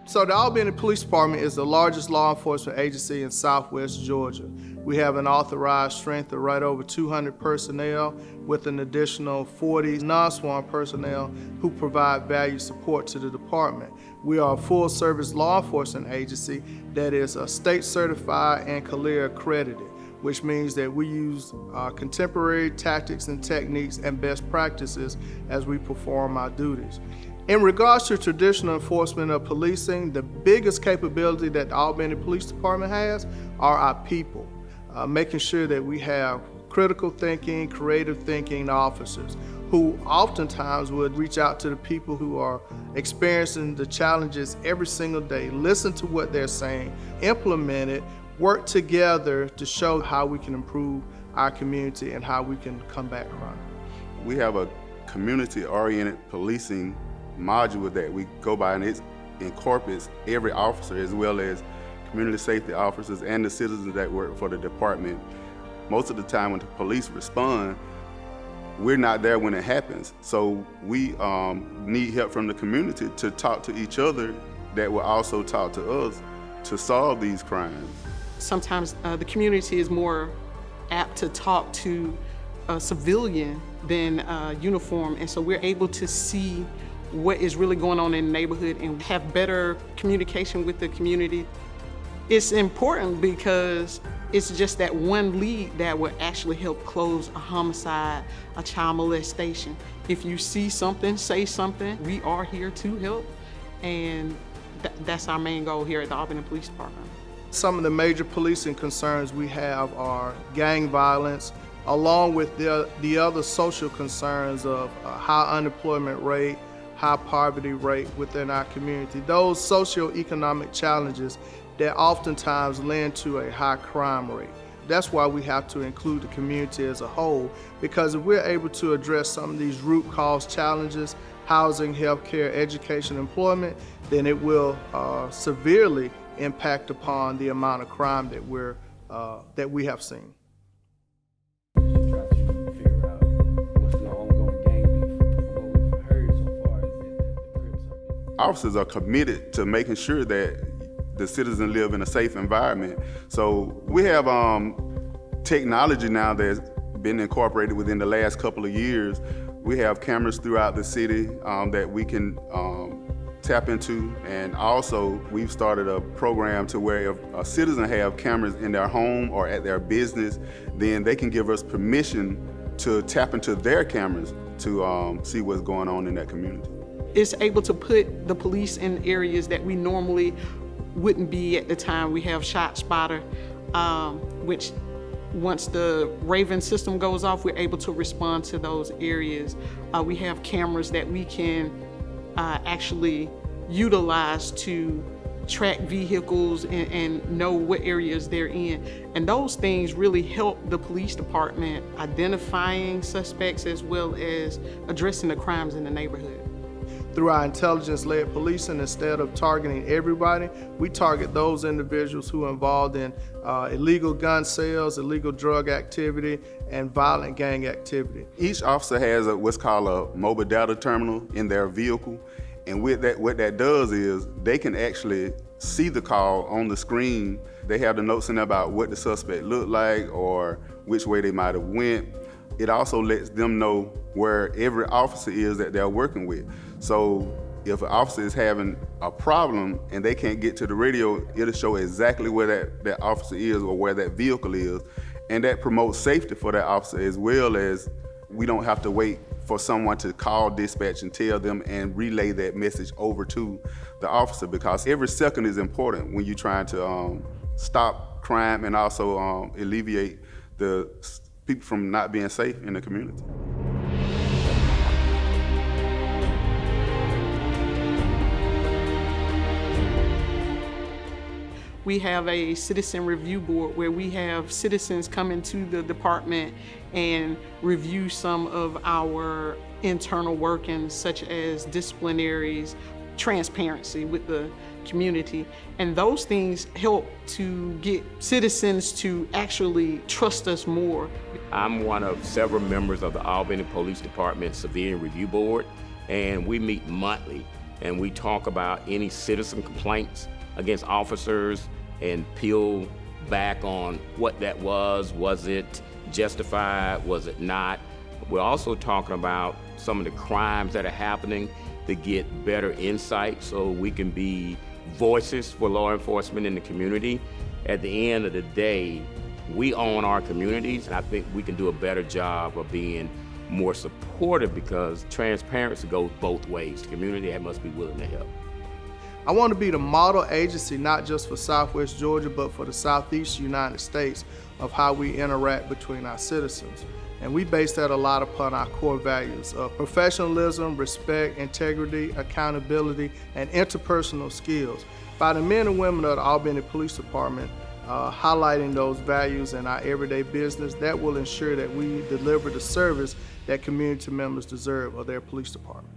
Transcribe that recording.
So the Albany Police Department is the largest law enforcement agency in Southwest Georgia. We have an authorized strength of right over 200 personnel with an additional 40 non-sworn personnel who provide value support to the department. We are a full-service law enforcement agency that is state certified and CALEA accredited, which means that we use contemporary tactics and techniques and best practices as we perform our duties. In regards to traditional enforcement of policing, the biggest capability that the Albany Police Department has are our people, making sure that we have critical thinking, creative thinking officers who oftentimes would reach out to the people who are experiencing the challenges every single day, listen to what they're saying, implement it, work together to show how we can improve our community and how we can combat crime. We have a community-oriented policing module that we go by, and it incorporates every officer as well as community safety officers and the citizens that work for the department. Most of the time when the police respond, we're not there when it happens. So we need help from the community to talk to each other that will also talk to us to solve these crimes. Sometimes the community is more apt to talk to a civilian than uniform, and so we're able to see what is really going on in the neighborhood and have better communication with the community. It's important because it's just that one lead that will actually help close a homicide, a child molestation. If you see something, say something. We are here to help, and that's our main goal here at the Albany Police Department. Some of the major policing concerns we have are gang violence, along with the other social concerns of high unemployment rate, high poverty rate within our community. Those socioeconomic challenges that oftentimes lend to a high crime rate. That's why we have to include the community as a whole, because if we're able to address some of these root cause challenges, housing, healthcare, education, employment, then it will severely impact upon the amount of crime that we have seen. Officers are committed to making sure that the citizens live in a safe environment. So we have technology now that's been incorporated within the last couple of years. We have cameras throughout the city that we can tap into, and also we've started a program to where if a citizen have cameras in their home or at their business, then they can give us permission to tap into their cameras to see what's going on in that community. It's able to put the police in areas that we normally wouldn't be at the time. We have Shot Spotter, which once the Raven system goes off, we're able to respond to those areas. We have cameras that we can actually utilize to track vehicles and know what areas they're in. And those things really help the police department identifying suspects as well as addressing the crimes in the neighborhood. Through our intelligence-led policing, instead of targeting everybody, we target those individuals who are involved in illegal gun sales, illegal drug activity, and violent gang activity. Each officer has what's called a mobile data terminal in their vehicle, and with that, what that does is they can actually see the call on the screen. They have the notes in there about what the suspect looked like or which way they might have went. It also lets them know where every officer is that they're working with. So if an officer is having a problem and they can't get to the radio, it'll show exactly where that officer is or where that vehicle is. And that promotes safety for that officer, as well as we don't have to wait for someone to call dispatch and tell them and relay that message over to the officer, because every second is important when you're trying to stop crime and also alleviate the people from not being safe in the community. We have a citizen review board where we have citizens come into the department and review some of our internal workings, such as disciplinaries, transparency with the community. And those things help to get citizens to actually trust us more. I'm one of several members of the Albany Police Department Civilian Review Board, and we meet monthly and we talk about any citizen complaints against officers and peel back on what that was. Was it justified? Was it not? We're also talking about some of the crimes that are happening to get better insight so we can be voices for law enforcement in the community. At the end of the day, we own our communities, and I think we can do a better job of being more supportive because transparency goes both ways. The community must be willing to help. I want to be the model agency, not just for Southwest Georgia, but for the Southeast United States of how we interact between our citizens. And we base that a lot upon our core values of professionalism, respect, integrity, accountability, and interpersonal skills. By the men and women of the Albany Police Department highlighting those values in our everyday business, that will ensure that we deliver the service that community members deserve of their police department.